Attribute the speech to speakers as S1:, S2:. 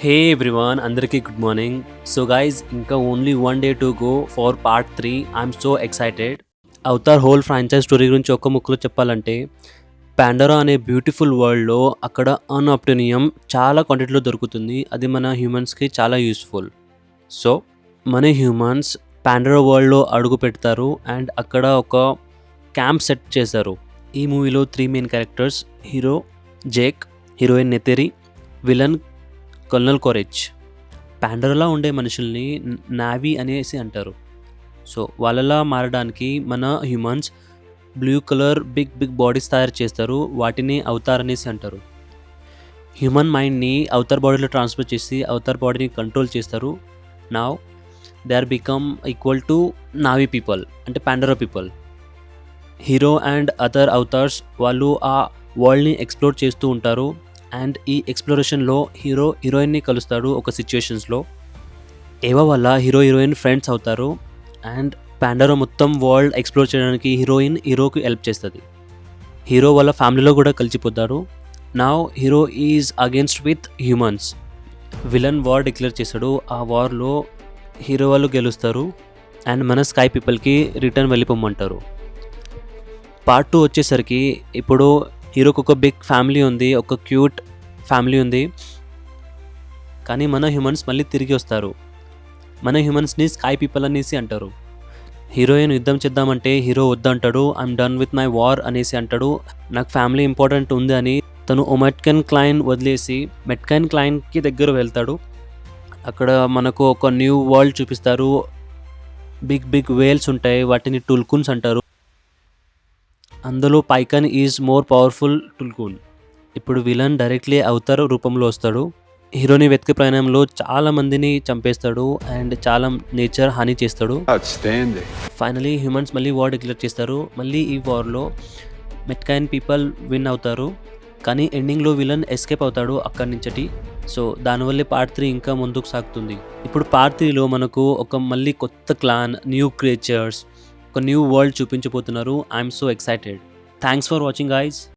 S1: హే everyone, అందరికీ good morning. So guys, ఇంకా only 1 day to go for part 3. I'm so excited. Avatar whole franchise story గురించి ఒక్క ముక్కలో చెప్పాలంటే, పాండోరా అనే బ్యూటిఫుల్ వరల్డ్లో అక్కడ అన్అప్టోనియం చాలా క్వాంటిటీలో దొరుకుతుంది. అది మన హ్యూమన్స్కి చాలా యూస్ఫుల్. సో మన హ్యూమన్స్ పాండోరా వరల్డ్లో అడుగు పెడతారు అండ్ అక్కడ ఒక క్యాంప్ సెట్ చేశారు. ఈ మూవీలో 3 main characters: hero Jake, heroine Neytiri, villain colonel కోరెజ్. పాండోరాలో ఉండే మనుషుల్ని నావీ అనేసి అంటారు. సో వాళ్ళలా మారడానికి మన humans blue colour big bodies తయారు చేస్తారు. వాటిని అవతార్ అనేసి అంటారు. హ్యూమన్ మైండ్ని అవతార్ బాడీలో ట్రాన్స్ఫర్ చేసి అవతార్ బాడీని కంట్రోల్ చేస్తారు. Now they are become equal to Navi people, అంటే Pandora people. Hero and other avatars వాళ్ళు ఆ వరల్డ్ని ఎక్స్ప్లోర్ చేస్తూ ఉంటారు. అండ్ ఈ ఎక్స్ప్లోరేషన్లో హీరోయిన్ని కలుస్తాడు ఒక సిచ్యుయేషన్స్లో. ఏవో వల్ల హీరోయిన్ ఫ్రెండ్స్ అవుతారు. అండ్ పాండోరా మొత్తం వరల్డ్ ఎక్స్ప్లోర్ చేయడానికి హీరోకి హెల్ప్ చేస్తుంది. హీరో వాళ్ళ ఫ్యామిలీలో కూడా కలిసిపోతారు. Now hero is against with humans. Villain war declare చేశాడు. ఆ వార్లో హీరో వాళ్ళు గెలుస్తారు అండ్ మన స్కై పీపుల్కి రిటర్న్ వెళ్ళిపోమంటారు. పార్ట్ 2 వచ్చేసరికి ఇప్పుడు హీరోకి ఒక బిగ్ ఫ్యామిలీ ఉంది, ఒక క్యూట్ ఫ్యామిలీ ఉంది. కానీ మన హ్యూమన్స్ మళ్ళీ తిరిగి వస్తారు. మన హ్యూమన్స్ని స్కై పీపుల్ అనేసి అంటారు. హీరోయిన్ యుద్ధం చేద్దామంటే హీరో వద్దంటాడు. I'm done with my war అనేసి అంటాడు. నాకు ఫ్యామిలీ ఇంపార్టెంట్ ఉంది అని తను మెట్కెన్ క్లైన్ వదిలేసి మెట్కెన్ క్లైన్కి దగ్గర వెళ్తాడు. అక్కడ మనకు ఒక న్యూ వరల్డ్ చూపిస్తారు. బిగ్ వేల్స్ ఉంటాయి, వాటిని టుల్కున్స్ అంటారు. అందులో పైకన్ ఈజ్ మోర్ పవర్ఫుల్ టుల్కూన్. ఇప్పుడు విలన్ డైరెక్ట్లీ అవతార్ రూపంలో వస్తాడు. హీరోని వెతికే ప్రయాణంలో చాలా మందిని చంపేస్తాడు అండ్ చాలా నేచర్ హాని చేస్తాడు. ఫైనలీ హ్యూమన్స్ మళ్ళీ వార్ డిక్లేర్ చేస్తారు. మళ్ళీ ఈ వార్లో మెట్కైన్ పీపుల్ విన్ అవుతారు. కానీ ఎండింగ్లో విలన్ ఎస్కేప్ అవుతాడు అక్కడి నుంచటి. సో దానివల్లే పార్ట్ 3 ఇంకా ముందుకు సాగుతుంది. ఇప్పుడు పార్ట్ 3లో మనకు ఒక మళ్ళీ కొత్త క్లాన్, న్యూ క్రియేచర్స్, ఒక న్యూ వరల్డ్ చూపించబోతున్నారు. I'm so excited. Thanks for watching guys.